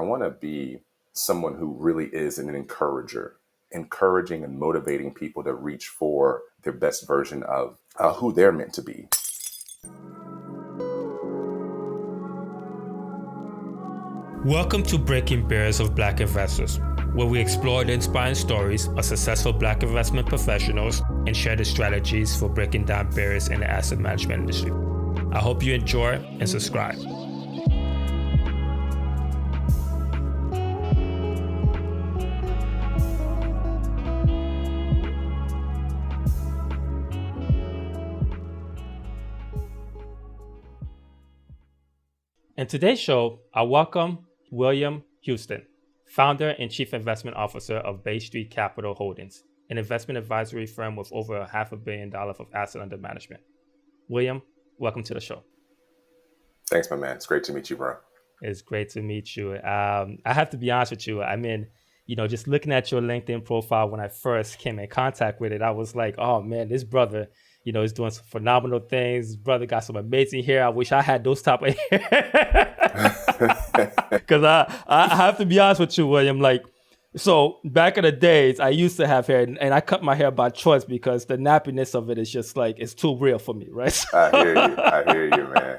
want to be someone who really is an encourager, encouraging and motivating people to reach for their best version of who they're meant to be. Welcome to Breaking Barriers of Black Investors, where we explore the inspiring stories of successful Black investment professionals and share the strategies for breaking down barriers in the asset management industry. I hope you enjoy and subscribe. In today's show, I welcome William Huston, founder and chief investment officer of Bay Street Capital Holdings, an investment advisory firm with over $500 million of asset under management. William, welcome to the show. Thanks, my man. It's great to meet you, bro. It's great to meet you. I have to be honest with you. I mean, just looking at your LinkedIn profile when I first came in contact with it, I was like, oh man, this brother, is doing some phenomenal things. This brother got some amazing hair. I wish I had those type of hair. Because I have to be honest with you, William. So back in the days, I used to have hair, and I cut my hair by choice because the nappiness of it is just it's too real for me, right? I hear you, man.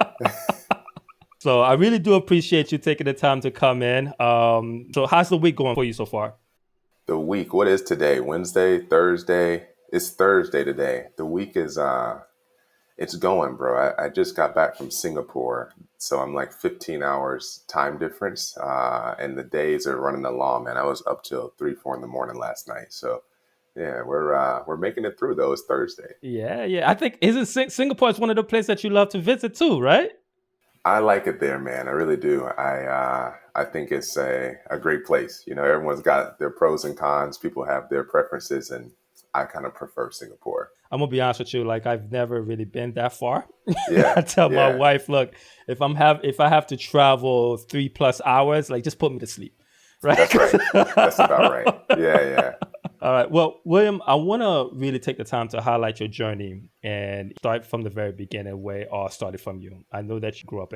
So I really do appreciate you taking the time to come in. So how's the week going for you so far? The week, what is today? Wednesday, Thursday? It's Thursday today. The week is, it's going, bro. I just got back from Singapore. So I'm 15 hours time difference. And the days are running along, man. I was up till 3, 4 in the morning last night. So yeah, we're making it through though. It's Thursday. Yeah. I think, isn't Singapore is one of the places that you love to visit too, right? I like it there, man. I really do. I think it's a great place. Everyone's got their pros and cons. People have their preferences, and I kind of prefer Singapore. I'm gonna be honest with you. I've never really been that far. Yeah, I tell my wife, look, if I have to travel 3+ hours, just put me to sleep. Right. That's right. That's about right. Yeah. All right. Well, William, I want to really take the time to highlight your journey and start from the very beginning where it all started from you. I know that you grew up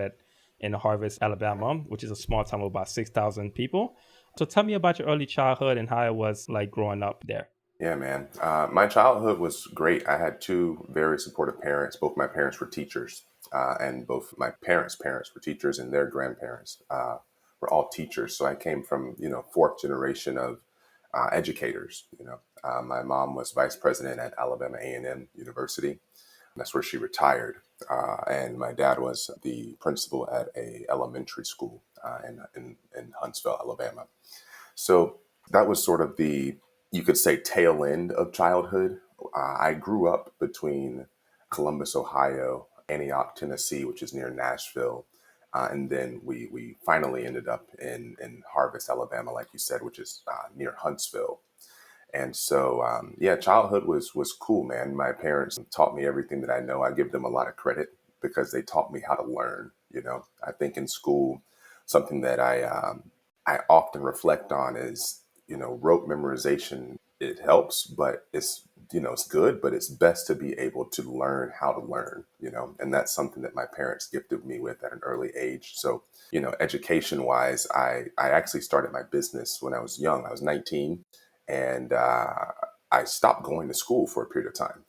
in Harvest, Alabama, which is a small town of about 6,000 people. So tell me about your early childhood and how it was growing up there. Yeah, man. My childhood was great. I had 2 very supportive parents. Both my parents were teachers, and both my parents' parents were teachers, and their grandparents were all teachers. So I came from, 4th generation of educators. My mom was vice president at Alabama A&M University. That's where she retired. And my dad was the principal at a elementary school in Huntsville, Alabama. So that was sort of you could say, tail end of childhood. I grew up between Columbus, Ohio, Antioch, Tennessee, which is near Nashville. And then we finally ended up in Harvest, Alabama, like you said, which is near Huntsville. And so, childhood was cool, man. My parents taught me everything that I know. I give them a lot of credit because they taught me how to learn. I think in school, something that I often reflect on is, rote memorization. It helps, but it's good, but it's best to be able to learn how to learn, and that's something that my parents gifted me with at an early age. So, education wise, I actually started my business when I was young. I was 19, and I stopped going to school for a period of time,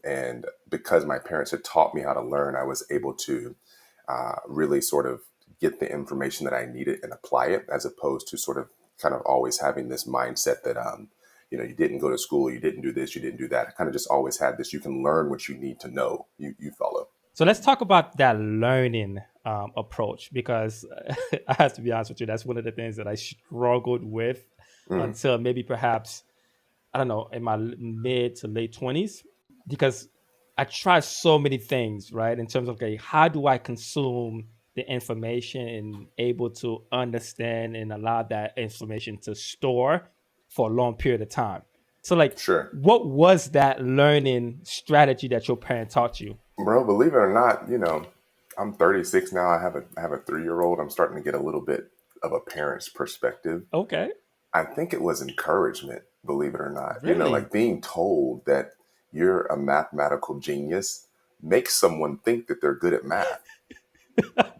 and because my parents had taught me how to learn, I was able to really sort of get the information that I needed and apply it, as opposed to sort of kind of always having this mindset that, you didn't go to school, you didn't do this, you didn't do that. I kind of just always had this, you can learn what you need to know, you follow. So let's talk about that learning approach, because I have to be honest with you, that's one of the things that I struggled with until maybe perhaps, I don't know, in my mid to late 20s, because I tried so many things, right? In terms of, how do I consume the information and able to understand and allow that information to store for a long period of time. So Sure. What was that learning strategy that your parent taught you? Bro, believe it or not, I'm 36 now. I have a 3-year-old. I'm starting to get a little bit of a parent's perspective. Okay. I think it was encouragement, believe it or not. Really? Being told that you're a mathematical genius makes someone think that they're good at math.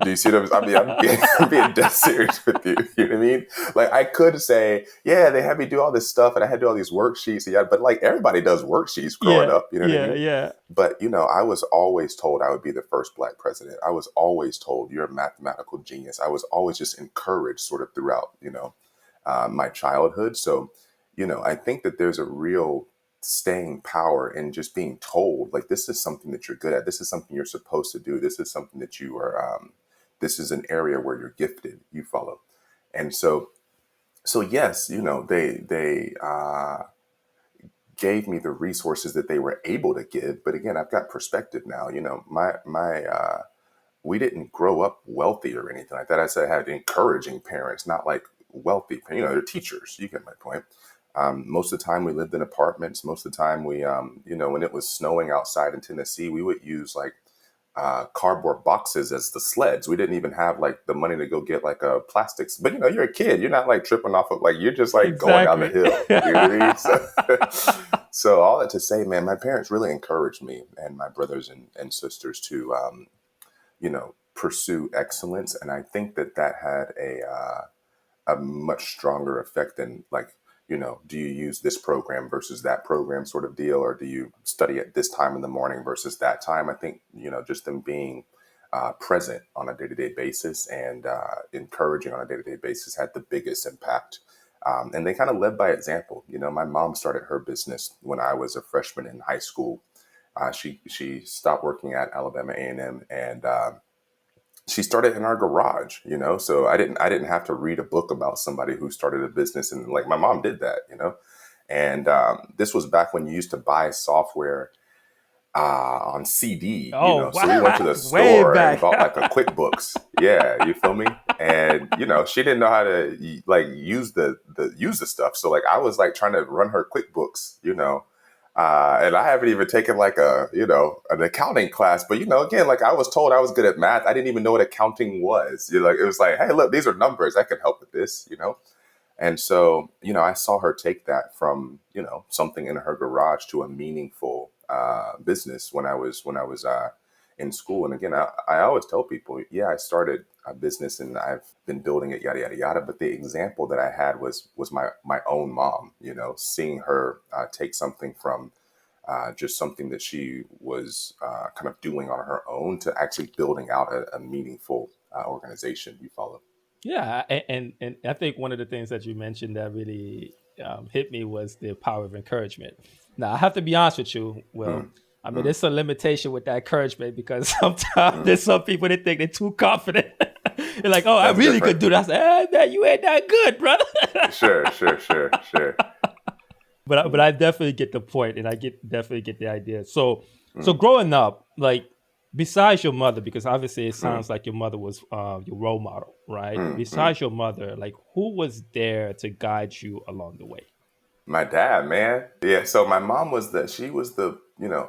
Do you see what I'm being, I'm being dead serious with you. You know what I mean? Like I could say, yeah, they had me do all this stuff and I had to do all these worksheets. Yeah, but like everybody does worksheets growing Yeah, up. You know what I yeah, mean? yeah. But I was always told I would be the first black president. I was always told you're a mathematical genius. I was always just encouraged sort of throughout, my childhood. So, I think that there's a real staying power in just being told like this is something that you're good at. This is something you're supposed to do. This is something that you are. This is an area where you're gifted. You follow, and so yes, they gave me the resources that they were able to give. But again, I've got perspective now. My we didn't grow up wealthy or anything like that. I said I had encouraging parents, not like wealthy. They're teachers. You get my point. Most of the time we lived in apartments. Most of the time when it was snowing outside in Tennessee, we would use like cardboard boxes as the sleds. We didn't even have like the money to go get like a plastics. But you're a kid. You're not like tripping off of like you're just like going down the Exactly. hill. You know what I mean? So all that to say, man, my parents really encouraged me and my brothers and sisters to pursue excellence, and I think that had a much stronger effect than like do you use this program versus that program sort of deal, or do you study at this time in the morning versus that time. I think just them being present on a day-to-day basis and encouraging on a day-to-day basis had the biggest impact. And they kind of led by example. My mom started her business when I was a freshman in high school. She stopped working at Alabama A&M, and she started in our garage, so I didn't have to read a book about somebody who started a business, and like my mom did that. And this was back when you used to buy software on CD, Oh, so we went to wow. the Way store and back. bought like a QuickBooks. Yeah, you feel me? And she didn't know how to like use the stuff, so like I was like trying to run her QuickBooks, and I haven't even taken like an accounting class. But again, like I was told I was good at math. I didn't even know what accounting was. Like it was like, hey, look, these are numbers. I can help with this. And so, I saw her take that from, something in her garage to a meaningful business when I was in school. And again, I always tell people, yeah, I started a business and I've been building it, yada yada yada. But the example that I had was my own mom. Seeing her take something from just something that she was kind of doing on her own to actually building out a meaningful organization. You follow? Yeah, and I think one of the things that you mentioned that really hit me was the power of encouragement. Now, I have to be honest with you. Well, Mm, I mean, mm, there's a limitation with that encouragement because sometimes mm. there's some people that think they're too confident. They're like, "Oh, I That's really different. could do that." I say, man, you ain't that good, brother." Sure, sure, sure, sure. But Mm, I definitely get the point, and I definitely get the idea. So mm, growing up, like besides your mother, because obviously it mm, sounds like your mother was your role model, right? mm, mm. Besides your mother, like who was there to guide you along the way? My dad, man. Yeah. So my mom she was the,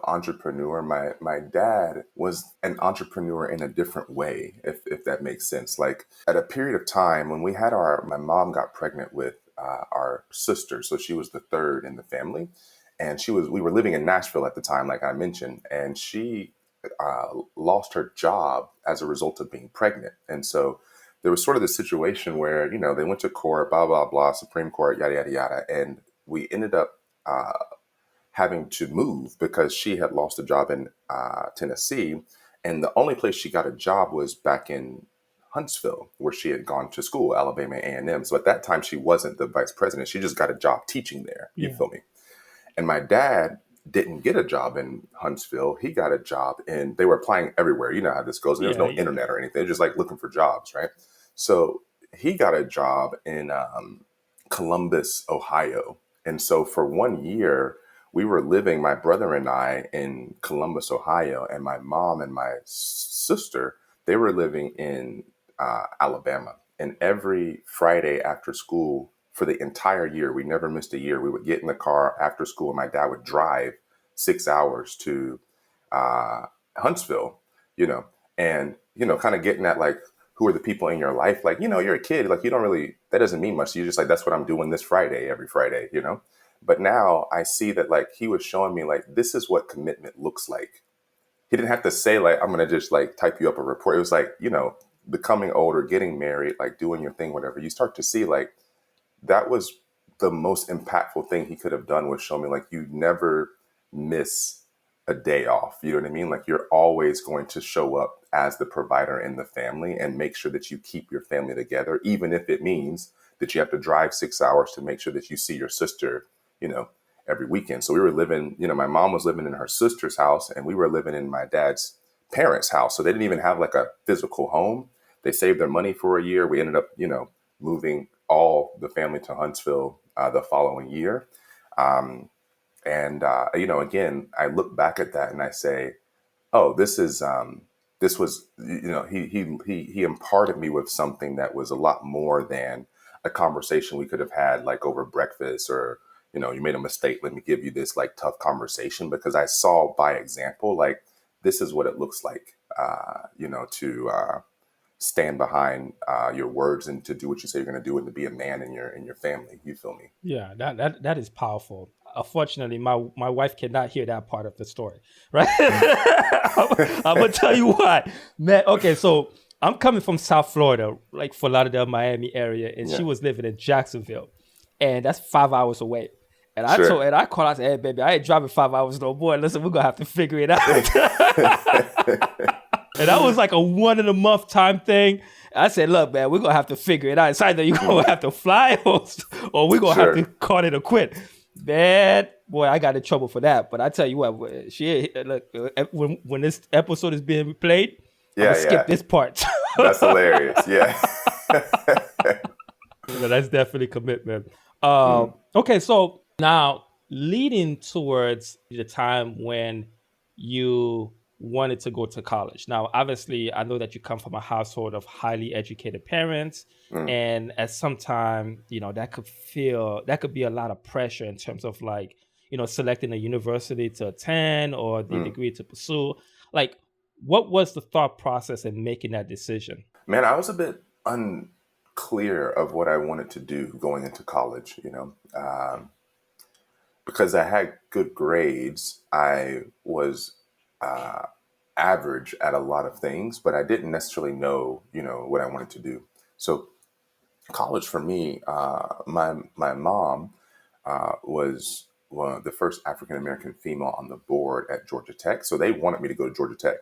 entrepreneur. My dad was an entrepreneur in a different way, if that makes sense. Like at a period of time when my mom got pregnant with our sister. So she was the third in the family. And we were living in Nashville at the time, like I mentioned, and she lost her job as a result of being pregnant. And so there was sort of this situation where, they went to court, blah, blah, blah, Supreme Court, yada, yada, yada. And we ended up having to move because she had lost a job in Tennessee. And the only place she got a job was back in Huntsville, where she had gone to school, Alabama A&M. So at that time, she wasn't the vice president. She just got a job teaching there. You Yeah, feel me? And my dad didn't get a job in Huntsville. He got a job they were applying everywhere. You know how this goes. And there was yeah, no yeah, internet or anything. They're just like looking for jobs, right? So he got a job in Columbus, Ohio. And so for 1 year, we were living, my brother and I, in Columbus, Ohio, and my mom and my sister, they were living in Alabama. And every Friday after school for the entire year, we never missed a year, we would get in the car after school and my dad would drive 6 hours to uh, Huntsville, you know, and, kind of getting at like, who are the people in your life? Like, you're a kid, like, you don't really, that doesn't mean much. You're just like, that's what I'm doing this Friday, every Friday. But now I see that like he was showing me like, this is what commitment looks like. he didn't have to say like, I'm going to just like type you up a report. It was like, becoming older, getting married, like doing your thing, whatever. You start to see like that was the most impactful thing he could have done, was show me like you never miss a day off. You know what I mean? Like you're always going to show up as the provider in the family and make sure that you keep your family together, even if it means that you have to drive 6 hours to make sure that you see your sister, you know, every weekend. So we were living, my mom was living in her sister's house and we were living in my dad's parents' house. So they didn't even have like a physical home. They saved their money for a year. We ended up, moving all the family to Huntsville the following year. Again, I look back at that and I say, oh, this was, he imparted me with something that was a lot more than a conversation we could have had like over breakfast, or, you made a mistake, let me give you this like tough conversation, because I saw by example, like, this is what it looks like, to stand behind your words and to do what you say you're going to do and to be a man in your family. You feel me? Yeah, that is powerful. Unfortunately, my wife cannot hear that part of the story, right? I'm gonna tell you why, man. Okay, so I'm coming from South Florida, like Fort Lauderdale, Miami area, and she Yeah, was living in Jacksonville, and that's 5 hours away. sure. I called, I said, "Hey, baby, I ain't driving 5 hours no more. Listen, we're gonna have to figure it out." And that was like a one in a month time thing. I said, look, man, we're going to have to figure it out. It's either you're going to have to fly or we're going to have to Sure, call it a quit. Man, boy, I got in trouble for that. But I tell you what, look, when this episode is being played, I'm going yeah, to skip yeah. this part. That's hilarious. Yeah. That's definitely commitment. Mm, Okay, so now leading towards the time when you wanted to go to college. Now, obviously, I know that you come from a household of highly educated parents, mm, and at some time, that could be a lot of pressure in terms of like, selecting a university to attend or the mm. degree to pursue. Like, what was the thought process in making that decision? Man, I was a bit unclear of what I wanted to do going into college, because I had good grades. I was average at a lot of things, but I didn't necessarily know, what I wanted to do. So college for me, my mom was one of the first African American female on the board at Georgia Tech. So they wanted me to go to Georgia Tech,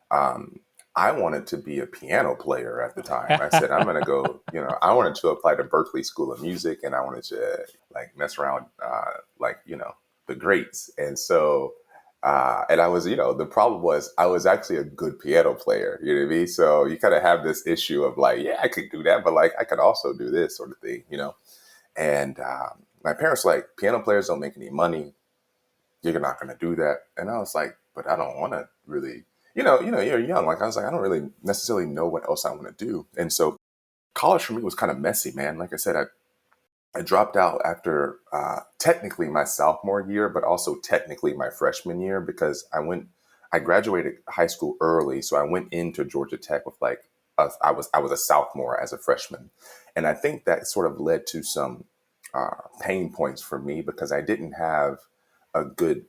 Um, I wanted to be a piano player at the time. I said, I'm going to go, I wanted to apply to Berklee School of Music, and I wanted to like mess around, the greats. And so, and I was, the problem was I was actually a good piano player, you know what I mean? So you kind of have this issue of like, yeah, I could do that, but like, I could also do this sort of thing. And my parents were like, piano players don't make any money. You're not going to do that. And I was like, but I don't want to really, you're young. Like I was like, I don't really necessarily know what else I want to do. And so college for me was kind of messy, man. Like I said, I dropped out after technically my sophomore year, but also technically my freshman year, because I graduated high school early. So I went into Georgia Tech with like, I was a sophomore as a freshman. And I think that sort of led to some pain points for me, because I didn't have a good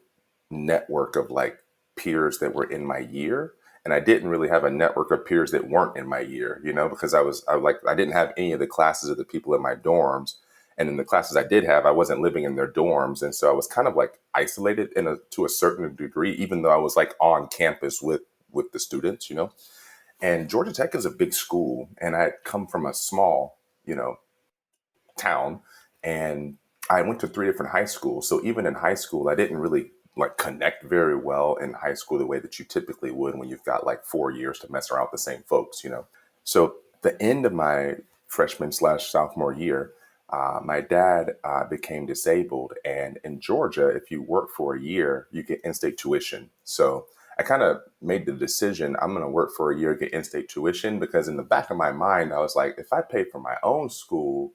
network of like peers that were in my year. And I didn't really have a network of peers that weren't in my year, because I didn't have any of the classes of the people in my dorms. And in the classes I did have, I wasn't living in their dorms. And so I was kind of like isolated to a certain degree, even though I was like on campus with the students. And Georgia Tech is a big school. And I had come from a small, town, and I went to three different high schools. So even in high school, I didn't really like connect very well in high school the way that you typically would when you've got like 4 years to mess around with the same folks. So the end of my freshman/sophomore year, my dad became disabled, and in Georgia, if you work for a year, you get in-state tuition. So I kind of made the decision, I'm going to work for a year, get in-state tuition, because in the back of my mind, I was like, if I pay for my own school,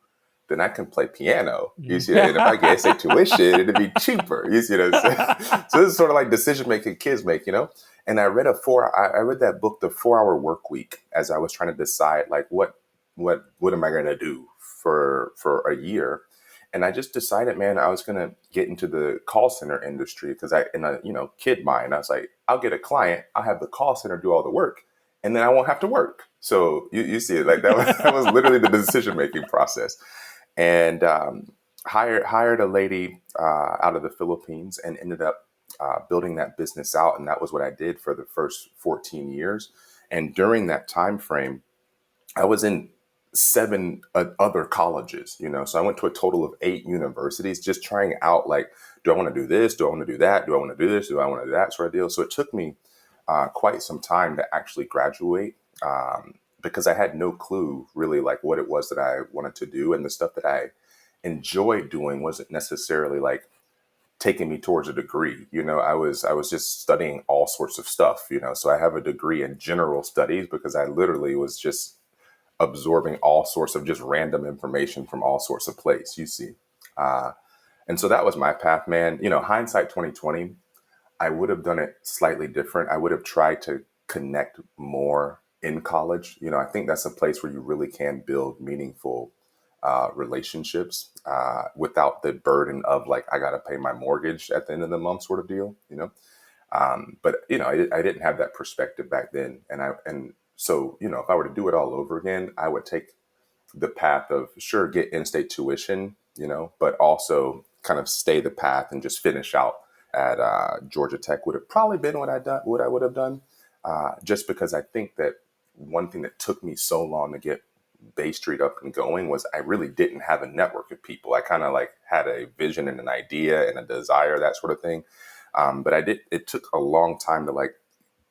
then I can play piano. You see, and if I get in-state tuition, it'd be cheaper. You see what I'm saying? So this is sort of like decision making kids make. And I read that book, The 4 Hour Work Week, as I was trying to decide like what am I going to do for a year. And I just decided, man, I was going to get into the call center industry because in a, kid mind, I was like, I'll get a client, I'll have the call center do all the work, and then I won't have to work. So you see it, like that was literally the decision making process. And hired a lady out of the Philippines and ended up building that business out. And that was what I did for the first 14 years. And during that time frame, I was in seven other colleges, so I went to a total of 8 universities just trying out, like, do I want to do this? Do I want to do that? Do I want to do this? Do I want to do that sort of deal? So it took me quite some time to actually graduate, because I had no clue really like what it was that I wanted to do. And the stuff that I enjoyed doing wasn't necessarily like taking me towards a degree. I was just studying all sorts of stuff, so I have a degree in general studies because I literally was just absorbing all sorts of just random information from all sorts of places, you see. And so that was my path, man. Hindsight 2020, I would have done it slightly different. I would have tried to connect more in college. I think that's a place where you really can build meaningful relationships without the burden of like, I got to pay my mortgage at the end of the month sort of deal. But I didn't have that perspective back then. So, if I were to do it all over again, I would take the path of, sure, get in-state tuition, but also kind of stay the path and just finish out at Georgia Tech would have probably been what I would have done. Just because I think that one thing that took me so long to get Bay Street up and going was I really didn't have a network of people. I kind of like had a vision and an idea and a desire, that sort of thing. But it took a long time to like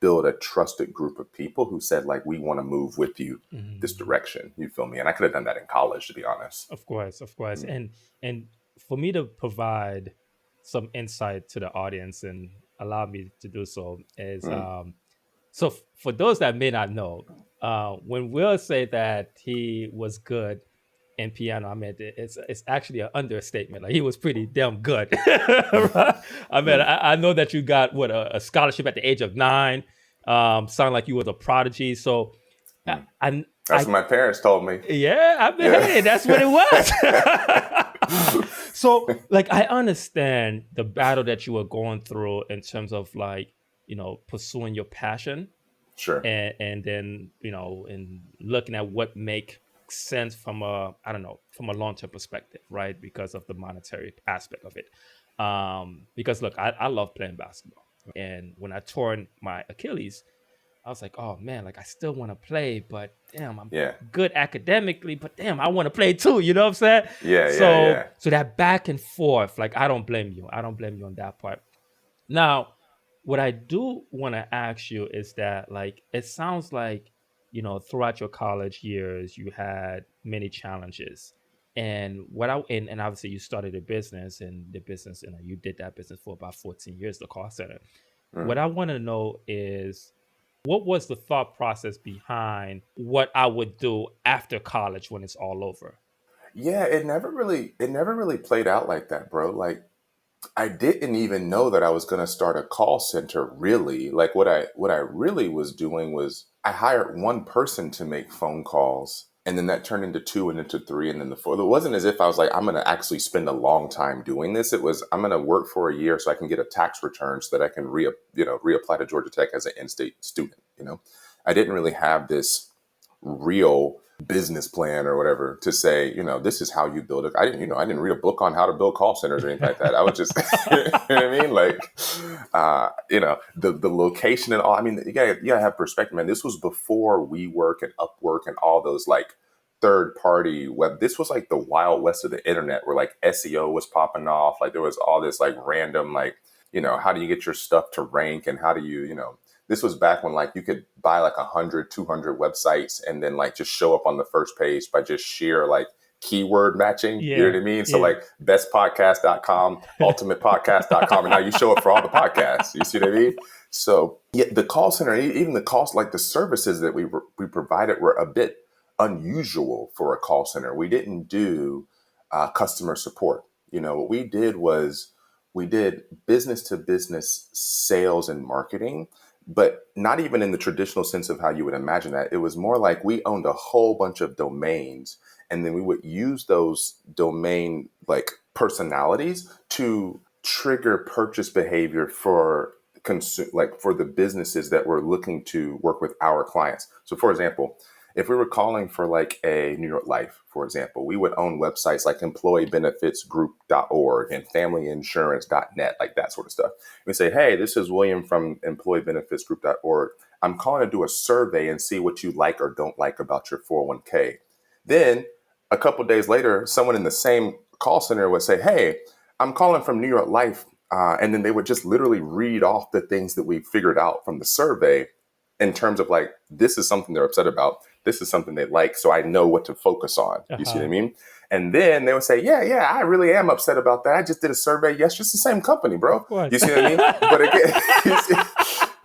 build a trusted group of people who said like, we want to move with you this Mhm. direction. You feel me? And I could have done that in college, to be honest. Of course, of course. Mm, And for me to provide some insight to the audience and allow me to do so is mm, for those that may not know, when Will say that he was good in piano, I mean it's actually an understatement. Like he was pretty damn good. Right? I mean, mm, I know that you got a scholarship at the age of 9. Sound like you was a prodigy. So I, mm. I, That's I what my parents told me. yeah, I mean, Yeah. hey, that's what it was. So, like, I understand the battle that you were going through in terms of like, pursuing your passion Sure. and then, and looking at what make sense from I don't know, from a long-term perspective, right? Because of the monetary aspect of it. Because look, I love playing basketball. And when I torn my Achilles, I was like, oh man, like I still want to play, but damn, I'm Yeah. good academically, but damn, I want to play too. You know what I'm saying? Yeah. Yeah. So Yeah. so that back and forth, like I don't blame you. I don't blame you on that part. Now, what I do want to ask you is that like it sounds like, throughout your college years, you had many challenges. And and obviously you started a business and the business, you did that business for about 14 years, the call center. What Mm. I want to know is what was the thought process behind what I would do after college when it's all over? Yeah. It never really played out like that, bro. Like, I didn't even know that I was going to start a call center really. Like what I really was doing was I hired one person to make phone calls, and then that turned into 2 and into 3 and then the 4. It wasn't as if I was like, I'm going to actually spend a long time doing this. It was, I'm going to work for a year so I can get a tax return so that I can reapply to Georgia Tech as an in-state student. I didn't really have this real business plan or whatever to say, this is how you build it. I didn't read a book on how to build call centers or anything like that. I was just, you know what I mean? Like, the location and all. I mean, you gotta have perspective, man. This was before WeWork and Upwork and all those like third party web. This was like the wild west of the internet where like SEO was popping off. Like there was all this like random, like, how do you get your stuff to rank and how do you. This was back when like you could buy like 100, 200 websites and then like just show up on the first page by just sheer like keyword matching. You know Yeah, what I mean? So yeah. like bestpodcast.com, ultimatepodcast.com, and now you show up for all the podcasts. You see what I mean? So yeah, the call center, even the cost, like the services that we provided were a bit unusual for a call center. We didn't do customer support. What we did was we did business to business sales and marketing, but not even in the traditional sense of how you would imagine that. It was more like we owned a whole bunch of domains, and then we would use those domain like personalities to trigger purchase behavior for like for the businesses that were looking to work with our clients. So for example, if we were calling for like a New York Life, for example, we would own websites like employeebenefitsgroup.org and familyinsurance.net, like that sort of stuff. We say, hey, this is William from employeebenefitsgroup.org. I'm calling to do a survey and see what you like or don't like about your 401k. Then a couple of days later, someone in the same call center would say, hey, I'm calling from New York Life. And then they would just literally read off the things that we figured out from the survey in terms of like, this is something they're upset about. This is something they like. So I know what to focus on. You see what I mean? And then they would say, yeah, I really am upset about that. I just did a survey. Yes, just the same company, bro. You see what I mean? But again,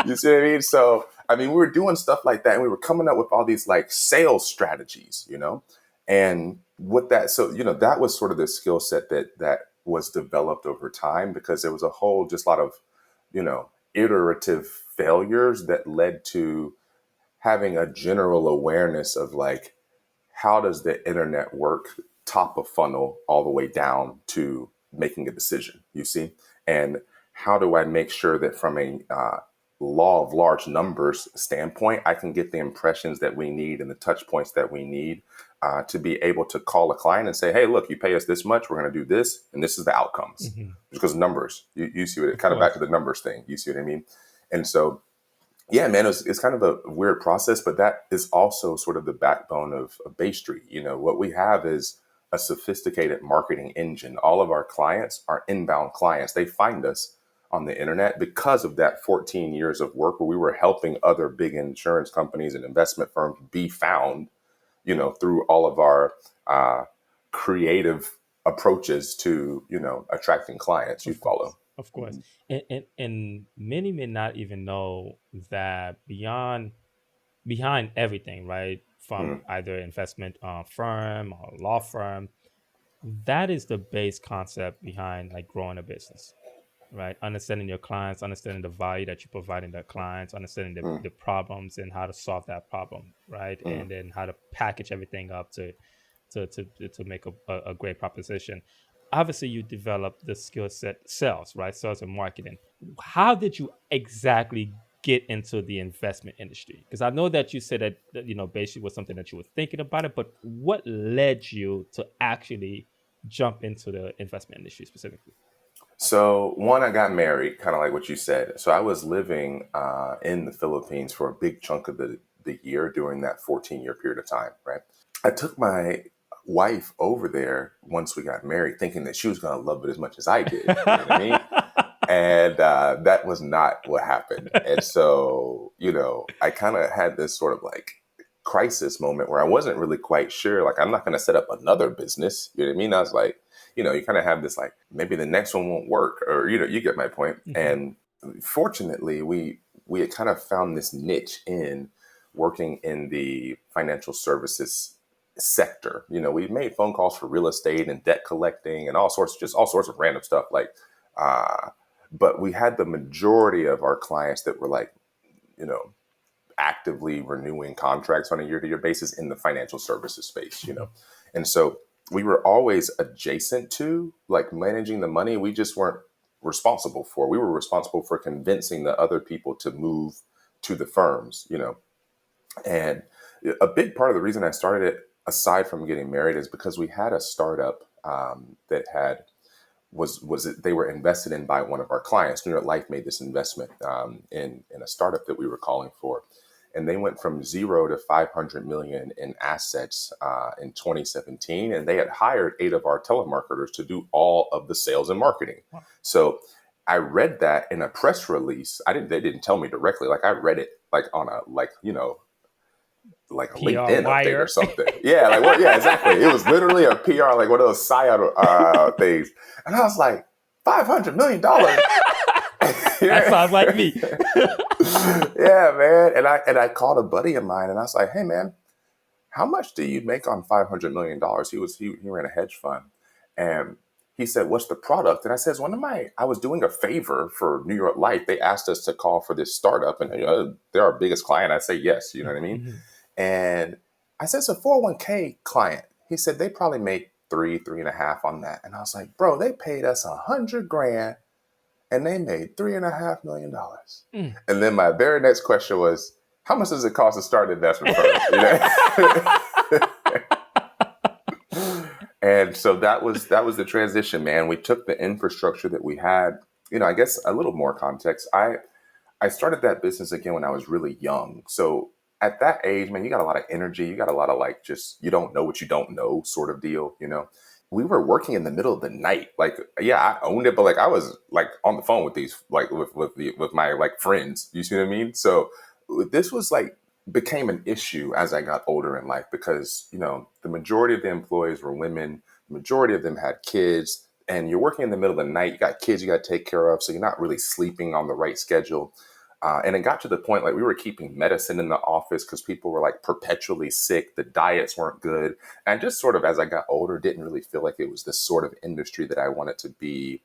you see what I mean? So, I mean, we were doing stuff like that and we were coming up with all these like sales strategies, you know, and what that, so, you know, that was sort of the skill set that was developed over time because there was a whole, just a lot of, you know, iterative failures that led to having a general awareness of like, how does the internet work top of funnel all the way down to making a decision, you see? And how do I make sure that from a law of large numbers standpoint, I can get the impressions that we need and the touch points that we need to be able to call a client and say, hey, look, you pay us this much, we're going to do this, and this is the outcomes. Mm-hmm. Because numbers, you see what it kind of back to the numbers thing, you see what I mean? And so yeah, man, it's kind of a weird process, but that is also sort of the backbone of Bay Street. You know, what we have is a sophisticated marketing engine. All of our clients are inbound clients. They find us on the internet because of that 14 years of work where we were helping other big insurance companies and investment firms be found, you know, through all of our creative approaches to, you know, attracting clients. You Of course, follow. of course. And many may not even know that behind everything, right? From Mm, either investment firm or law firm, that is the base concept behind like growing a business, right? Understanding your clients, understanding the value that you're providing their clients, understanding mm, the problems and how to solve that problem, right? mm. And then how to package everything up to make a great proposition. Obviously, you developed the skill set sales, right? Sales and marketing. How did you exactly get into the investment industry? Because I know that you said that you know basically was something that you were thinking about it, but what led you to actually jump into the investment industry specifically? So one, I got married, kind of like what you said. So I was living in the Philippines for a big chunk of the year during that 14-year period of time, right? I took my wife over there once we got married, thinking that she was going to love it as much as I did. You know what I mean? And that was not what happened. And so, you know, I kind of had this sort of like crisis moment where I wasn't really quite sure, like, I'm not going to set up another business. You know what I mean? I was like, you know, you kind of have this like, maybe the next one won't work, or, you know, you get my point. Mhm. And fortunately, we had kind of found this niche in working in the financial services sector. You know, we made phone calls for real estate and debt collecting and all sorts of random stuff like, uh, but we had the majority of our clients that were like, you know, actively renewing contracts on a year-to-year basis in the financial services space, you know. Mhm. And so we were always adjacent to like managing the money. We just weren't responsible for. We were responsible for convincing the other people to move to the firms, you know. And a big part of the reason I started it, aside from getting married, is because we had a startup that had was it they were invested in by one of our clients. New York Life made this investment in a startup that we were calling for, and they went from 0 to 500 million in assets in 2017, and they had hired 8 of our telemarketers to do all of the sales and marketing. Wow. So I read that in a press release. I didn't. They didn't tell me directly. Like I read it like on a like you know like a PR LinkedIn update or wire. something. Yeah, like what? Yeah, exactly. It was literally a PR, like one of those psyop things, and I was like, $500 million. That Yeah. sounds like me. Yeah, man. And I called a buddy of mine, and I was like, hey, man, how much do you make on $500 million? He ran a hedge fund, and he said, "What's the product?" And I says, I was doing a favor for New York Life. They asked us to call for this startup, and they're our biggest client. I say yes, you know what I mean? Mhm. And I said, "It's a 401k client." He said, "They probably make three and a half on that." And I was like, "Bro, they paid us 100 grand and they made $3.5 million." Mm. And then my very next question was, "How much does it cost to start an investment firm?" You know? And so that was the transition, man. We took the infrastructure that we had. I guess a little more context. I started that business again when I was really young. So at that age, man, you got a lot of energy. You got a lot of like just you don't know what you don't know sort of deal. We were working in the middle of the night. Like, yeah, I owned it, but like I was like on the phone with these like with my like friends. You see what I mean? So this was like became an issue as I got older in life because the majority of the employees were women. The majority of them had kids, and you're working in the middle of the night. You got kids you got to take care of, so you're not really sleeping on the right schedule. And it got to the point like we were keeping medicine in the office because people were like perpetually sick. The diets weren't good. And just sort of as I got older, didn't really feel like it was the sort of industry that I wanted to be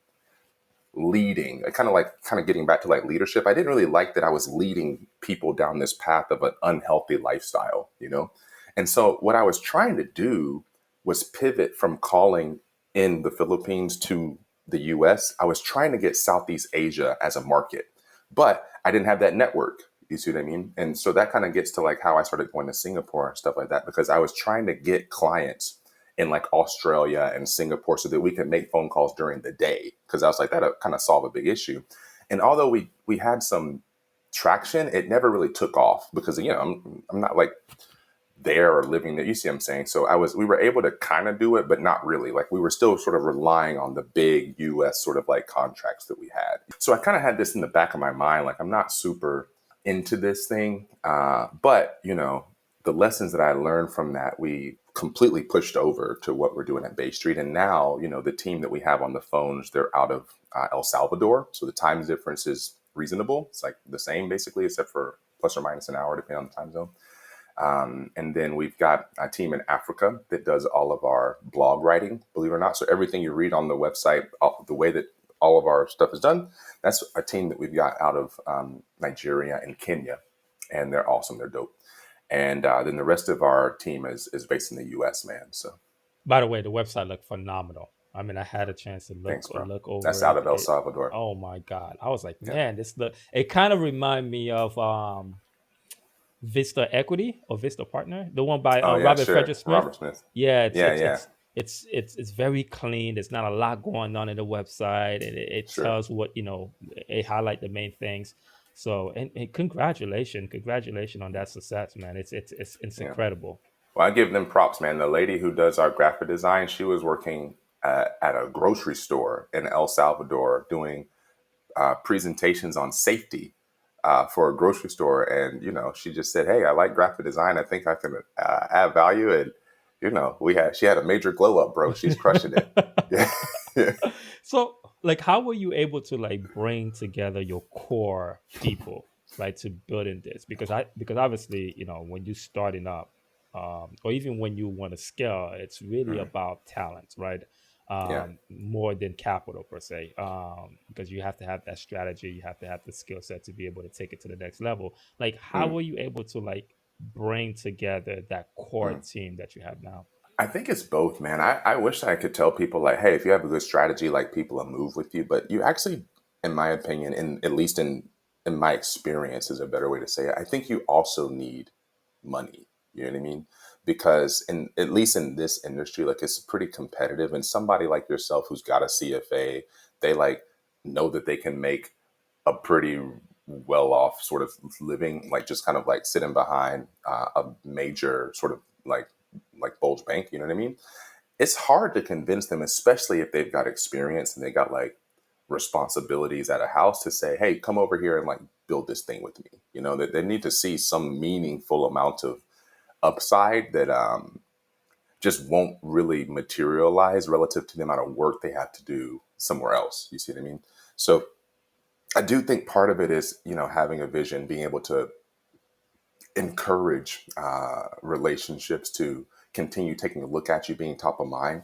leading. I kind of getting back to like leadership. I didn't really like that I was leading people down this path of an unhealthy lifestyle. And so what I was trying to do was pivot from calling in the Philippines to the US. I was trying to get Southeast Asia as a market, but I didn't have that network. You see what I mean? And so that kind of gets to like how I started going to Singapore and stuff like that, because I was trying to get clients in like Australia and Singapore so that we could make phone calls during the day. Because I was like, that'll kind of solve a big issue. And although we had some traction, it never really took off because I'm not like there or living there. You see what I'm saying? So we were able to kind of do it, but not really. Like we were still sort of relying on the big US sort of like contracts that we had. So I kind of had this in the back of my mind, like I'm not super into this thing. But the lessons that I learned from that, we completely pushed over to what we're doing at Bay Street. And now, the team that we have on the phones, they're out of El Salvador. So the time difference is reasonable. It's like the same basically, except for plus or minus an hour, depending on the time zone. And then we've got a team in Africa that does all of our blog writing, believe it or not. So everything you read on the website, the way that all of our stuff is done, that's a team that we've got out of Nigeria and Kenya. And they're awesome. They're dope. And then the rest of our team is based in the US, man. So By the way, the website looked phenomenal. I mean, I had a chance to thanks, bro. look That's over out it. of El Salvador. Oh my god! I was like, Yeah, man, this look. It kind of remind me of Vista Equity or Vista Partner, the one by oh yeah, Robert sure. Frederick Smith. Robert Smith. Yeah, Yeah, yeah, it's very clean. There's not a lot going on in the website, and it sure. tells what it highlight the main things. So and congratulations on that success, man. It's Yeah. incredible. Well, I give them props, man. The lady who does our graphic design, she was working at a grocery store in El Salvador doing presentations on safety for a grocery store. And, she just said, "Hey, I like graphic design. I think I can add value." And, she had a major glow up, bro. She's crushing it. Yeah. Yeah. So, like, how were you able to like bring together your core people, right, to building this? Because obviously, when you starting up, or even when you want to scale, it's really Mm, about talent, right? yeah. More than capital per se, because you have to have that strategy, you have to have the skill set to be able to take it to the next level. Like, how Mm, were you able to like bring together that core mm. team that you have now? I think it's both, man. I wish I could tell people like, hey, if you have a good strategy, like people will move with you. But you actually, in my opinion, at least in my experience is a better way to say it. I think you also need money. You know what I mean? Because at least in this industry, like it's pretty competitive. And somebody like yourself who's got a CFA, they like know that they can make a pretty well off sort of living, like just kind of like sitting behind a major sort of like bulge bank. You know what I mean? It's hard to convince them, especially if they've got experience and they got like responsibilities at a house to say, "Hey, come over here and like build this thing with me." That they need to see some meaningful amount of upside that just won't really materialize relative to the amount of work they have to do somewhere else. You see what I mean? So I do think part of it is, having a vision, being able to encourage relationships to continue taking a look at you, being top of mind.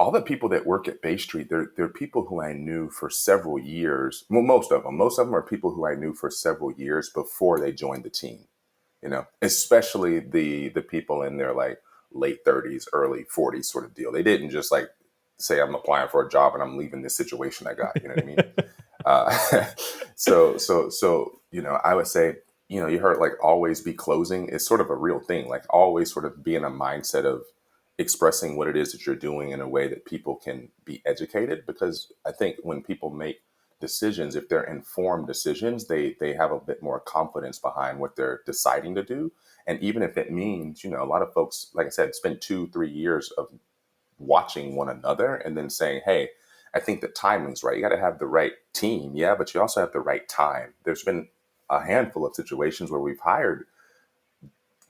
all the people that work at Bay Street, they're people who I knew for several years. Well, most of them are people who I knew for several years before they joined the team. Especially the people in their like late 30s, early 40s sort of deal. They didn't just like say I'm applying for a job and I'm leaving this situation I got. You know what I mean? Uh, I would say, you heard like always be closing is sort of a real thing. Like always sort of be in a mindset of expressing what it is that you're doing in a way that people can be educated. Because I think when people make decisions, if they're informed decisions, they have a bit more confidence behind what they're deciding to do. And even if it means, a lot of folks, like I said, spend 2-3 years of watching one another and then saying, hey, I think the timing's right. You got to have the right team. Yeah, but you also have the right time. There's been a handful of situations where we've hired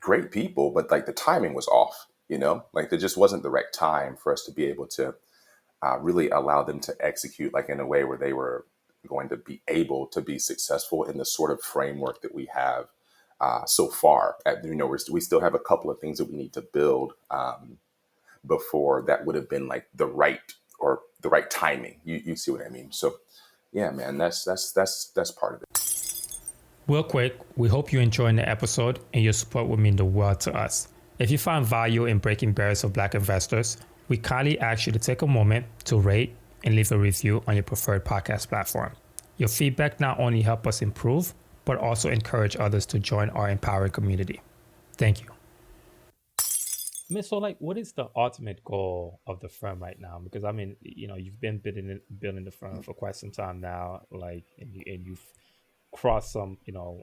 great people, but like the timing was off, like there just wasn't the right time for us to be able to really allow them to execute like in a way where they were going to be able to be successful in the sort of framework that we have so far. We still have a couple of things that we need to build before that would have been like the right timing. You see what I mean? So yeah, man, that's part of it. Real quick, we hope you're enjoying the episode and your support would mean the world to us. If you find value in breaking barriers of Black investors, we kindly ask you to take a moment to rate and leave a review on your preferred podcast platform. Your feedback not only helps us improve, but also encourage others to join our empowering community. Thank you. So like, what is the ultimate goal of the firm right now? Because I mean, you've been building the firm for quite some time now, like, and you've crossed some,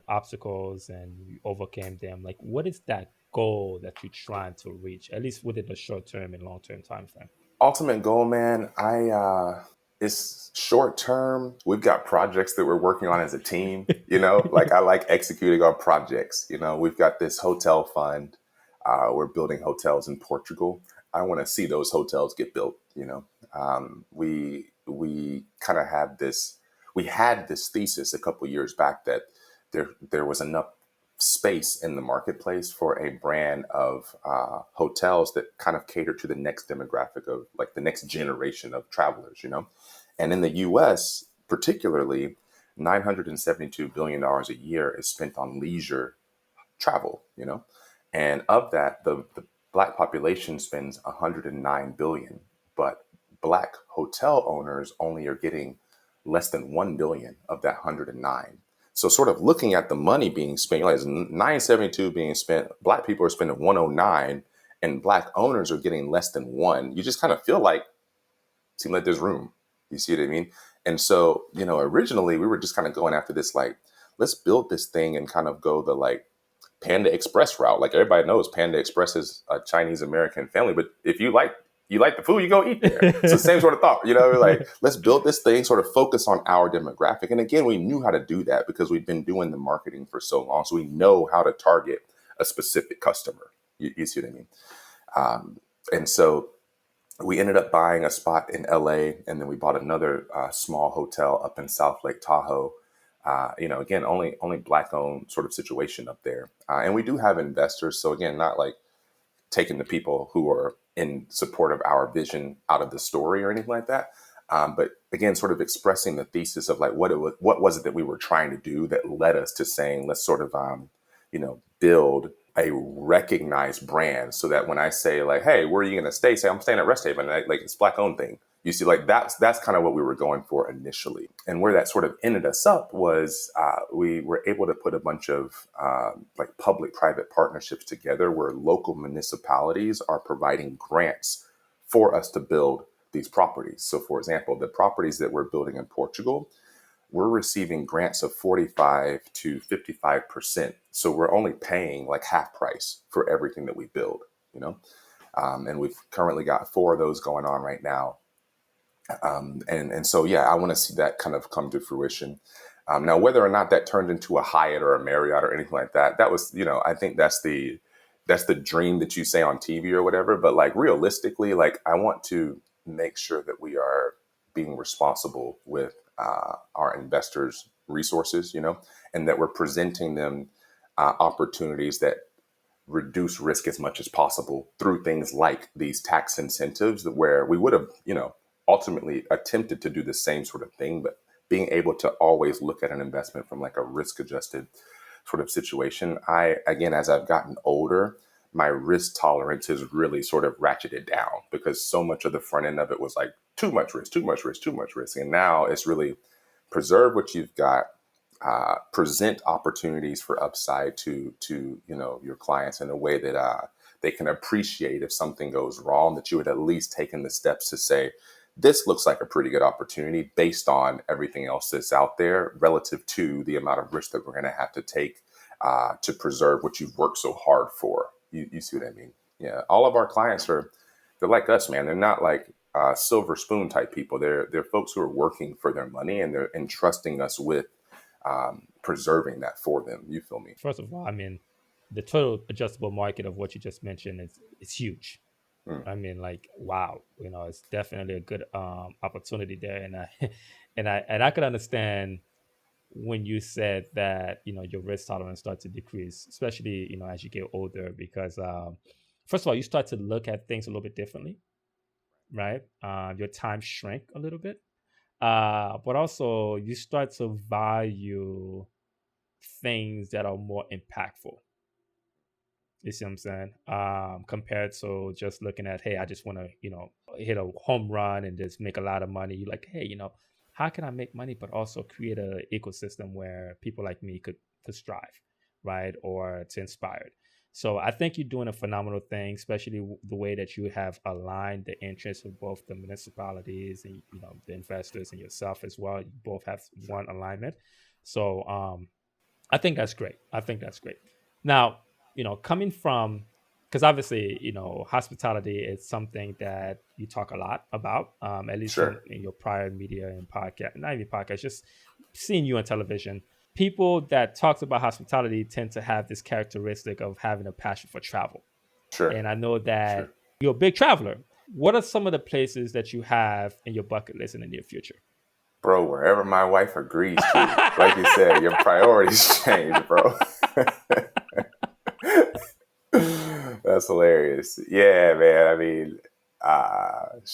obstacles and you overcame them. Like, what is that goal that you're trying to reach, at least within the short term and long term time frame? Ultimate goal, man. It's short term. We've got projects that we're working on as a team. Like I like executing on projects. We've got this hotel fund. We're building hotels in Portugal. I want to see those hotels get built. We kind of had this. We had this thesis a couple years back that there was enough space in the marketplace for a brand of hotels that kind of cater to the next demographic of like the next generation of travelers. And in the U.S. particularly, $972 billion a year is spent on leisure travel. And of that, the Black population spends 109 billion, but Black hotel owners only are getting less than 1 billion of that 109. So sort of looking at the money being spent, like 972 being spent, Black people are spending 109 and Black owners are getting less than one. You just kind of feel like, seem like there's room. You see what I mean? And so, originally we were just kind of going after this, like, let's build this thing and kind of go the like Panda Express route. Like everybody knows Panda Express is a Chinese American family, but if you like the food, you go eat there. So same sort of thought, like let's build this thing, sort of focus on our demographic. And again, we knew how to do that because we've been doing the marketing for so long. So we know how to target a specific customer. You see what I mean? And so we ended up buying a spot in LA, and then we bought another small hotel up in South Lake Tahoe. Again, only Black owned sort of situation up there. And we do have investors. So again, not like taking the people who are in support of our vision out of the story or anything like that. But again, sort of expressing the thesis of like what was it that we were trying to do that led us to saying, let's sort of, build a recognized brand so that when I say like, hey, where are you going to stay? Say I'm staying at Rest Haven, like it's Black owned thing. You see, like that's kind of what we were going for initially. And where that sort of ended us up was we were able to put a bunch of like public-private partnerships together where local municipalities are providing grants for us to build these properties. So for example, the properties that we're building in Portugal, we're receiving grants of 45 to 55%. So we're only paying like half price for everything that we build, and we've currently got 4 of those going on right now. And so, yeah, I want to see that kind of come to fruition. Now, whether or not that turned into a Hyatt or a Marriott or anything like that, that was, I think that's the dream that you say on TV or whatever. But like realistically, like I want to make sure that we are being responsible with our investors' resources, and that we're presenting them opportunities that reduce risk as much as possible through things like these tax incentives, where we would have, ultimately attempted to do the same sort of thing, but being able to always look at an investment from like a risk adjusted sort of situation. Again, as I've gotten older, my risk tolerance has really sort of ratcheted down, because so much of the front end of it was like too much risk, too much risk, too much risk. And now it's really preserve what you've got, present opportunities for upside to your clients in a way that they can appreciate if something goes wrong, that you would at least taken the steps to say, this looks like a pretty good opportunity based on everything else that's out there relative to the amount of risk that we're going to have to take to preserve what you've worked so hard for. You see what I mean? Yeah. All of our clients they're like us, man. They're not like silver spoon type people. They're folks who are working for their money, and they're entrusting us with preserving that for them. You feel me? First of all, I mean, the total adjustable market of what you just mentioned is huge. Mm, I mean, like, wow, it's definitely a good opportunity there, and I and I could understand when you said that your risk tolerance starts to decrease, especially as you get older, because first of all, you start to look at things a little bit differently, right? Your time shrink a little bit, but also you start to value things that are more impactful. You see what I'm saying? Compared to just looking at, hey, I just want to, hit a home run and just make a lot of money. You're like, hey, how can I make money, but also create an ecosystem where people like me could strive, right? Or to inspire. So I think you're doing a phenomenal thing, especially the way that you have aligned the interests of both the municipalities and the investors and yourself as well. You both have sure. one alignment. So I think that's great. I think that's great. Now, coming from, because obviously, hospitality is something that you talk a lot about, at least Sure. in your prior media and podcast, not even podcast, just seeing you on television. People that talks about hospitality tend to have this characteristic of having a passion for travel. Sure. And I know Sure. that you're a big traveler. What are some of the places that you have in your bucket list in the near future? Bro, wherever my wife agrees to. Like you said, your priorities change, bro. That's hilarious. Yeah, man. I mean,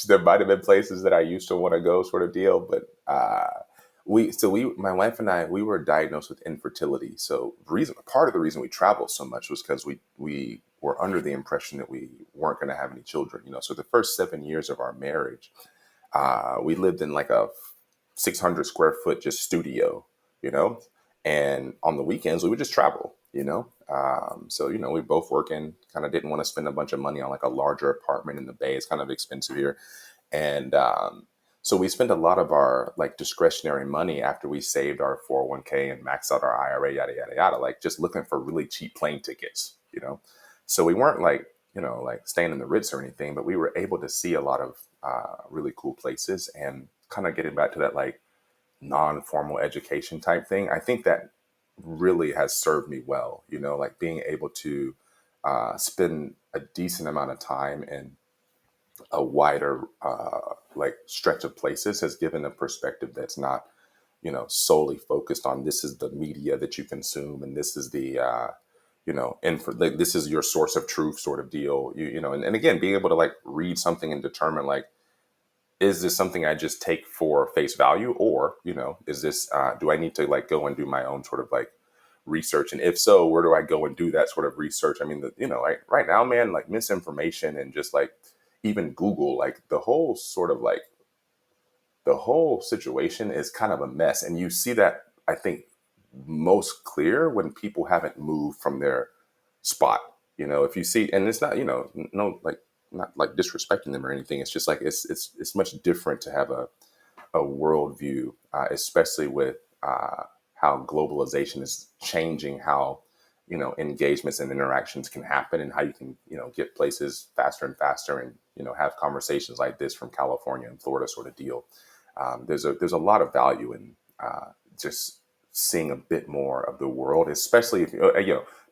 there might have been places that I used to want to go, sort of deal, but my wife and I, we were diagnosed with infertility. So part of the reason we traveled so much was because we were under the impression that we weren't going to have any children. So the first 7 years of our marriage, we lived in like a 600 square foot just studio, you know, and on the weekends we would just travel, so we both working, kind of didn't want to spend a bunch of money on like a larger apartment in the Bay. It's kind of expensive here. And so we spent a lot of our like discretionary money after we saved our 401k and maxed out our IRA, yada yada yada, like just looking for really cheap plane tickets. So we weren't like like staying in the Ritz or anything, but we were able to see a lot of really cool places. And kind of getting back to that like non-formal education type thing, I think that really has served me well, like being able to spend a decent amount of time in a wider like stretch of places has given a perspective that's not solely focused on this is the media that you consume and this is the like, this is your source of truth sort of deal. And again, being able to like read something and determine like, is this something I just take for face value, or is this do I need to like go and do my own sort of like research, and if so, where do I go and do that sort of research? I mean, like right now, man, like misinformation and just like even Google, like the whole situation is kind of a mess, and you see that I think most clear when people haven't moved from their spot. If you see, and it's not no like not like disrespecting them or anything. It's just like it's much different to have a worldview, especially with how globalization is changing how engagements and interactions can happen, and how you can get places faster and faster, and have conversations like this from California and Florida sort of deal. There's a lot of value in just seeing a bit more of the world, especially if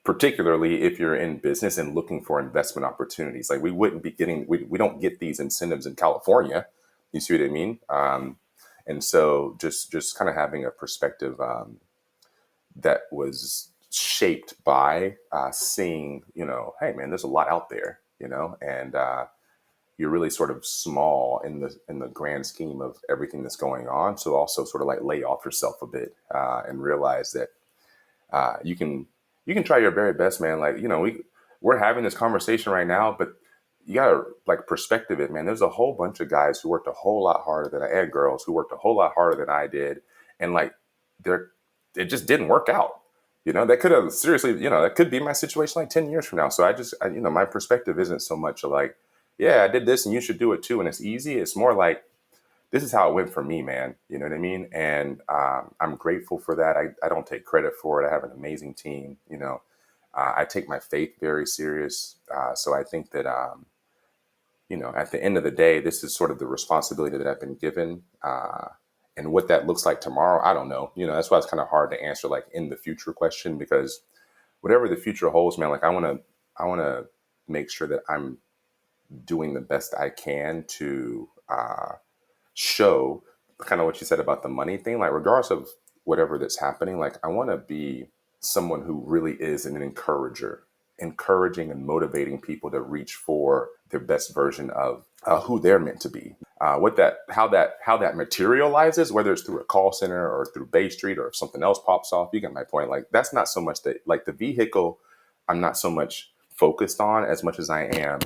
particularly if you're in business and looking for investment opportunities. Like we don't get these incentives in California. You see what I mean? And so just kind of having a perspective that was shaped by seeing, hey man, there's a lot out there, and you're really sort of small in the grand scheme of everything that's going on. So also sort of like lay off yourself a bit and realize that you can try your very best, man. Like we're having this conversation right now, but you gotta like perspective it, man. There's a whole bunch of guys who worked a whole lot harder than I, and girls who worked a whole lot harder than I did, and like they're it just didn't work out. That could have seriously, that could be my situation like 10 years from now. So my perspective isn't so much of like, yeah, I did this and you should do it too. And it's easy. It's more like, this is how it went for me, man. You know what I mean? And I'm grateful for that. I don't take credit for it. I have an amazing team. I take my faith very serious. So I think that, at the end of the day, this is sort of the responsibility that I've been given. And what that looks like tomorrow, I don't know. That's why it's kind of hard to answer like in the future question, because whatever the future holds, man, like I want to make sure that I'm doing the best I can to show kind of what you said about the money thing. Like regardless of whatever that's happening, like I want to be someone who really is an encourager, encouraging and motivating people to reach for their best version of who they're meant to be. How that materializes, whether it's through a call center or through Bay Street or if something else pops off, you get my point. Like that's not so much that like the vehicle I'm not so much focused on as much as I am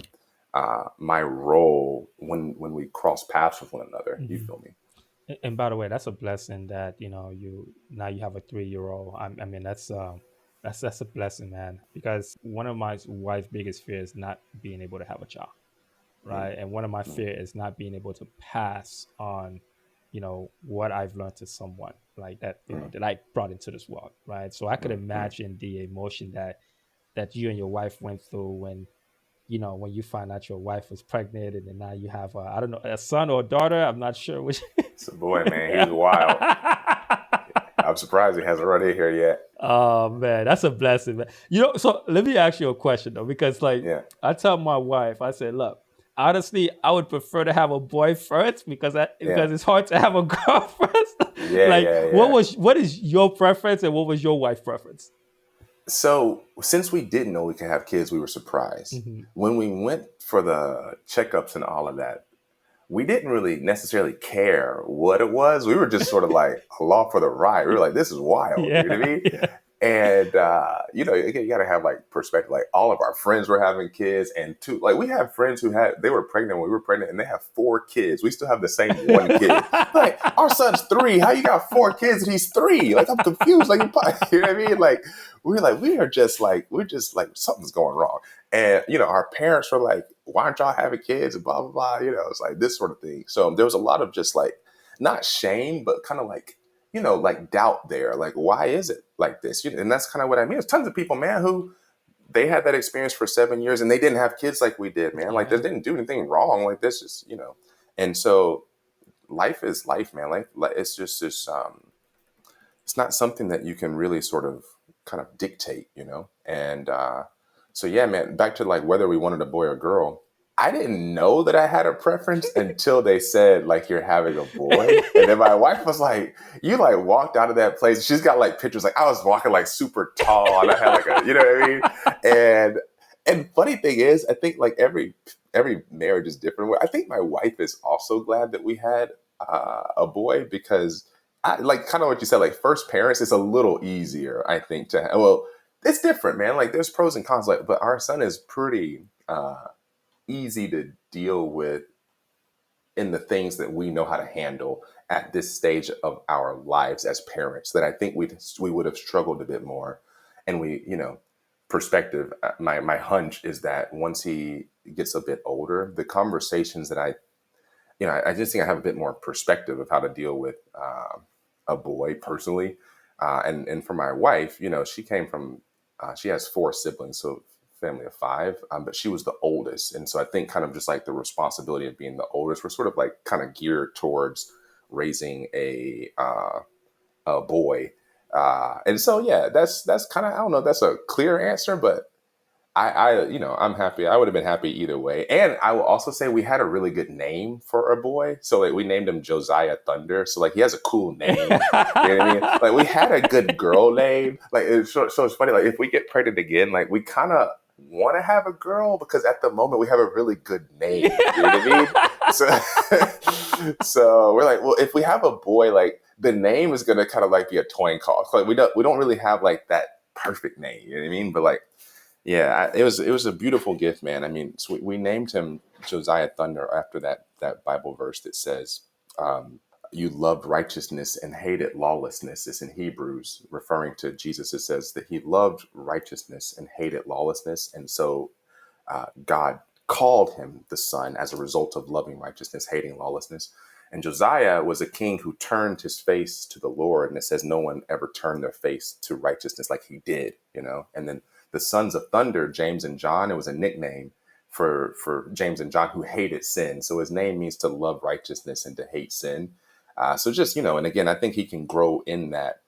my role when we cross paths with one another. You Mm-hmm. feel me? And by the way, that's a blessing that you have a 3-year-old. I mean, that's a blessing, man. Because one of my wife's biggest fears is not being able to have a child, Mm, right? And one of my mm, fear is not being able to pass on, what I've learned to someone like that, mm, that I brought into this world, right? So I could mm, mm. imagine the emotion that you and your wife went through when you find out your wife was pregnant and then now you have I don't know, a son or a daughter. I'm not sure which. So boy, man, he was wild. I'm surprised he hasn't run in here yet. Oh man, that's a blessing, man. So let me ask you a question though, because like Yeah, I tell my wife, I said, look, honestly, I would prefer to have a boy first yeah, because it's hard to have a girl first. yeah, Like, yeah, yeah. what is your preference and what was your wife's preference? So since we didn't know we could have kids, we were surprised Hmm. when we went for the checkups and all of that. We didn't really necessarily care what it was. We were just sort of like along for the ride. We were like, this is wild. You know what I Yeah, mean? yeah. And, you got to have like perspective. Like all of our friends were having kids. And two, like we have friends they were pregnant when we were pregnant and they have 4 kids. We still have the same one kid. Like our son's 3. How you got 4 kids and he's 3? Like I'm confused. Like, you know what I mean? Like, we're just like, something's going wrong. And, our parents were like, why aren't y'all having kids? And blah, blah, blah. It's like this sort of thing. So there was a lot of just like, not shame, but kind of like, like doubt there. Like, why is it like this? And that's kind of what I mean. There's tons of people, man, who they had that experience for 7 years and they didn't have kids like we did, man. Like, they Yeah. didn't do anything wrong. Like, this is, And so life is life, man. Like it's just this, it's not something that you can really sort of kind of dictate, And so, yeah, man, back to like whether we wanted a boy or girl. I didn't know that I had a preference until they said like you're having a boy, and then my wife was like, "You like walked out of that place." She's got like pictures like I was walking like super tall, and I had like a, you know what I mean? And funny thing is, I think like every marriage is different. I think my wife is also glad that we had a boy because I like kind of what you said. Like first parents, it's a little easier, I think. Well, it's different, man. Like there's pros and cons. Like, but our son is pretty easy to deal with in the things that we know how to handle at this stage of our lives as parents. That I think we would have struggled a bit more, and perspective. My hunch is that once he gets a bit older, the conversations that I just think I have a bit more perspective of how to deal with a boy personally. And for my wife, she came from, she has 4 siblings, so family of 5, but she was the oldest. And so I think kind of just like the responsibility of being the oldest, we're sort of like kind of geared towards raising a boy. And so, yeah, that's kind of, I don't know, if that's a clear answer, but I'm happy. I would have been happy either way. And I will also say we had a really good name for a boy. So like we named him Josiah Thunder. So like he has a cool name. You know what I mean? Like we had a good girl name. Like so it's funny. Like if we get pregnant again, like we kind of want to have a girl because at the moment we have a really good name. You know what I mean? So we're like, well, if we have a boy, like the name is gonna kind of like be a coin cost. Like we don't really have like that perfect name. You know what I mean? But like yeah, it was a beautiful gift, man. I mean, so we named him Josiah Thunder after that Bible verse that says, "You loved righteousness and hated lawlessness." It's in Hebrews, referring to Jesus. It says that he loved righteousness and hated lawlessness, and so God called him the son as a result of loving righteousness, hating lawlessness. And Josiah was a king who turned his face to the Lord. And it says no one ever turned their face to righteousness like he did, you know. And then the sons of thunder, James and John, it was a nickname for James and John who hated sin. So his name means to love righteousness and to hate sin. So just, and again, I think he can grow in that,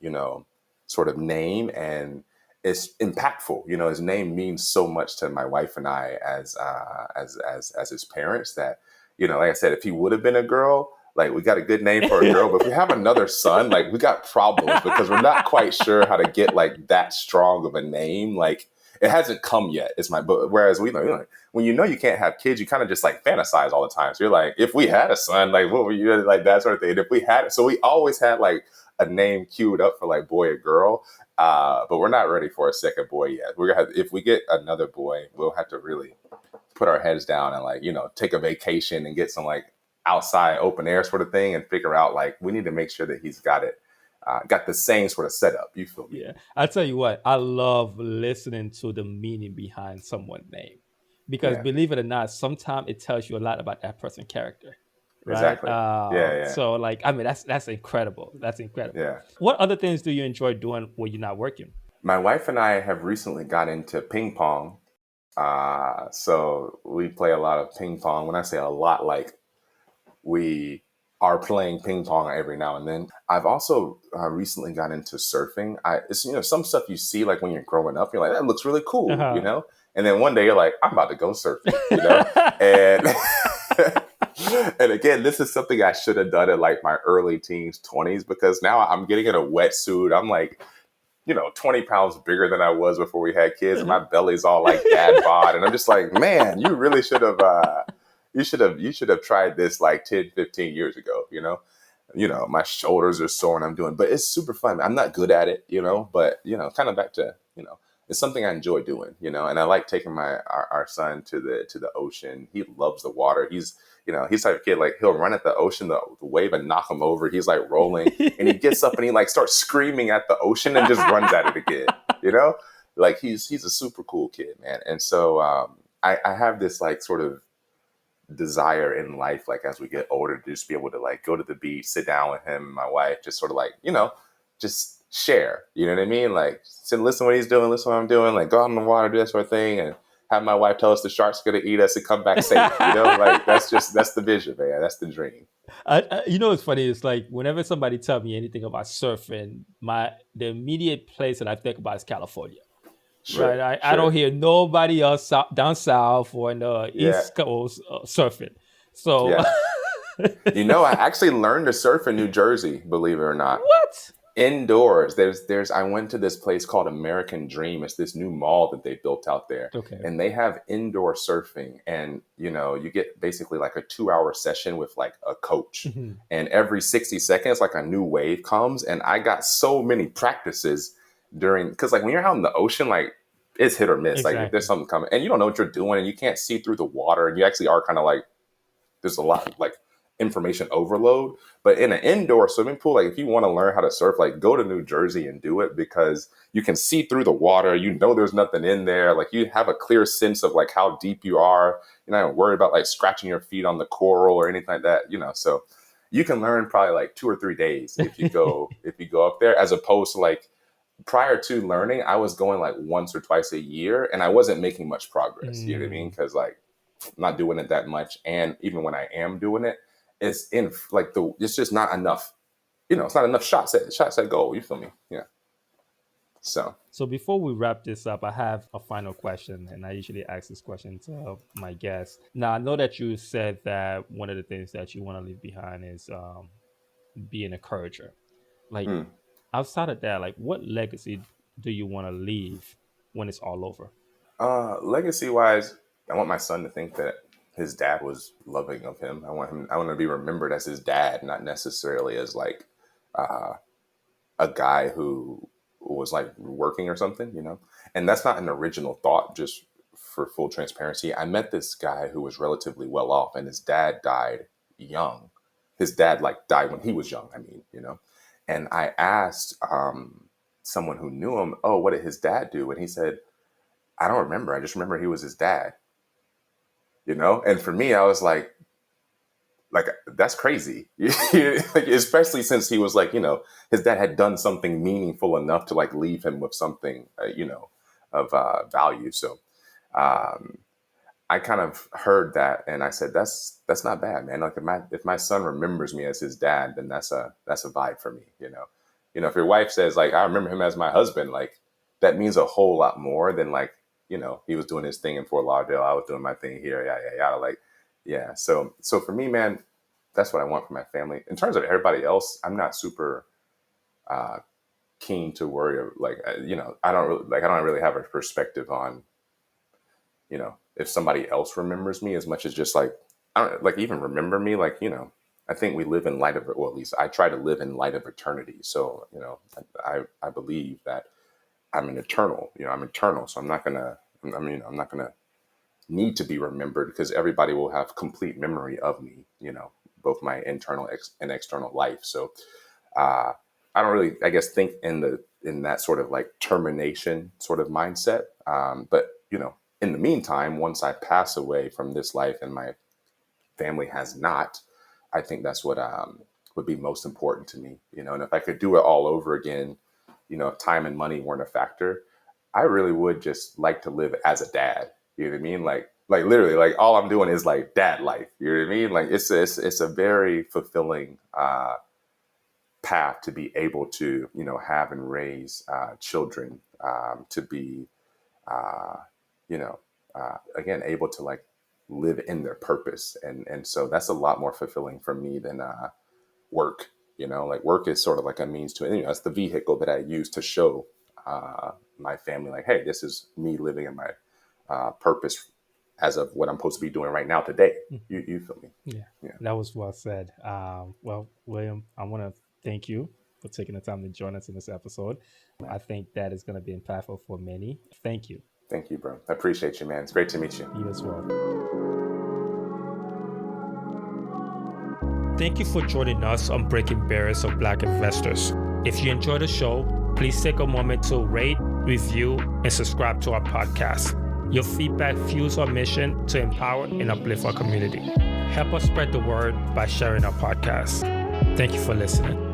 sort of name, and it's impactful. His name means so much to my wife and I as his parents that, like I said, if he would have been a girl, like we got a good name for a girl, but if we have another son, like we got problems because we're not quite sure how to get like that strong of a name. Like it hasn't come yet. But whereas when you can't have kids, you kind of just like fantasize all the time. So you're like, if we had a son, like what were you like that sort of thing? And if we had it, so we always had like a name queued up for like boy or girl. But we're not ready for a second boy yet. If we get another boy, we'll have to really put our heads down and like, take a vacation and get some like outside open air sort of thing and figure out like, we need to make sure that he's got the same sort of setup. You feel me? Yeah, I tell you what, I love listening to the meaning behind someone's name because Yeah, believe it or not, sometimes it tells you a lot about that person's character, right? exactly. Yeah. So like, I mean, that's incredible. That's incredible. Yeah. What other things do you enjoy doing when you're not working? My wife and I have recently got into ping pong. So we play a lot of ping pong. When I say a lot, like we are playing ping pong every now and then. I've also recently got into surfing. It's some stuff you see like when you're growing up, you're like, that looks really cool, Uh-huh. And then one day you're like, I'm about to go surfing, and and again, this is something I should have done in like my early teens, 20s, because now I'm getting in a wetsuit. I'm like, 20 pounds bigger than I was before we had kids. And my belly's all like dad bod. And I'm just like, man, you really should have, you should have tried this like 10, 15 years ago, my shoulders are sore and I'm doing, but it's super fun. I'm not good at it, but, kind of back to, it's something I enjoy doing, and I like taking our son to the ocean. He loves the water. He's the type of kid, like he'll run at the ocean, the wave and knock him over. He's like rolling and he gets up and he like starts screaming at the ocean and just runs at it again, like he's a super cool kid, man. And so, I have this like sort of desire in life, like as we get older, to just be able to like go to the beach, sit down with him and my wife, just sort of like, just share, you know what I mean? Like sit, listen to what he's doing, listen to what I'm doing, like go out in the water, do that sort of thing, and have my wife tell us the shark's gonna eat us and come back safe, like that's the vision, man. That's the dream. What's funny? It's like whenever somebody tells me anything about surfing, the immediate place that I think about is California. Sure, Right, I sure. don't hear nobody else down south or in the Yeah, East Coast surfing. So, yeah. I actually learned to surf in New Jersey, believe it or not. what? Indoors, I went to this place called American Dream. It's this new mall that they built out there, Okay. and they have indoor surfing, and you get basically like a 2-hour session with like a coach, Mhm. and every 60 seconds like a new wave comes, and I got so many practices because like when you're out in the ocean, like it's hit or miss. Like if there's Exactly. something coming and you don't know what you're doing and you can't see through the water, and you actually are kind of like, there's a lot like information overload. But in an indoor swimming pool, like if you want to learn how to surf, like go to New Jersey and do it, because you can see through the water. There's nothing in there. Like you have a clear sense of like how deep you are. You're not worried about like scratching your feet on the coral or anything like that. So you can learn probably like 2 or 3 days if you go up there, as opposed to like prior to learning, I was going like once or twice a year and I wasn't making much progress. You know what I mean? Mm. Because like I'm not doing it that much. And even when I am doing it, it's just not enough. It's not enough shots at goal. You feel me? Yeah. So before we wrap this up, I have a final question, and I usually ask this question to my guests. Now, I know that you said that one of the things that you want to leave behind is be an encourager. Like Hmm. outside of that, like what legacy do you want to leave when it's all over? Legacy wise, I want my son to think that his dad was loving of him. I want to be remembered as his dad, not necessarily as like a guy who was like working or something, you know? And that's not an original thought, just for full transparency. I met this guy who was relatively well off and his dad died young. His dad like died when he was young, I mean, you know? And I asked someone who knew him, oh, what did his dad do? And he said, I don't remember. I just remember he was his dad, you know? And for me, I was like that's crazy. Like, especially since he was like, you know, his dad had done something meaningful enough to like leave him with something, you know, of value. So um, I kind of heard that and I said, that's not bad, man. Like if my son remembers me as his dad, then that's a vibe for me, you know. You know, if your wife says like I remember him as my husband, like that means a whole lot more than like, you know, he was doing his thing in Fort Lauderdale, I was doing my thing here, yeah. Like, yeah. So for me, man, that's what I want for my family. In terms of everybody else, I'm not super uh, keen to worry. Like, you know, I don't really have a perspective on, you know, if somebody else remembers me as much as just like, I don't like even remember me. Like, you know, I think we live in light of, well, at least I try to live in light of eternity. So, you know, I believe that I'm an eternal, you know, I'm eternal. So I'm not gonna need to be remembered because everybody will have complete memory of me, you know, both my internal and external life. So uh, I don't really, I guess, think in that sort of like termination sort of mindset. But you know, in the meantime, once I pass away from this life and my family has not, I think that's what would be most important to me. You know, and if I could do it all over again, you know, if time and money weren't a factor, I really would just like to live as a dad. You know what I mean? Like literally, like all I'm doing is like dad life. You know what I mean? Like it's a very fulfilling path to be able to, you know, have and raise children, to be uh, you know, again, able to like live in their purpose. And so that's a lot more fulfilling for me than work. You know, like work is sort of like a means to, you know, that's the vehicle that I use to show my family, like, hey, this is me living in my purpose as of what I'm supposed to be doing right now today. You feel me? Yeah, Yeah. that was well said. Well, William, I want to thank you for taking the time to join us in this episode. I think that is going to be impactful for many. Thank you. Thank you, bro. I appreciate you, man. It's great to meet you. You as well. Thank you for joining us on Breaking Barriers of Black Investors. If you enjoyed the show, please take a moment to rate, review, and subscribe to our podcast. Your feedback fuels our mission to empower and uplift our community. Help us spread the word by sharing our podcast. Thank you for listening.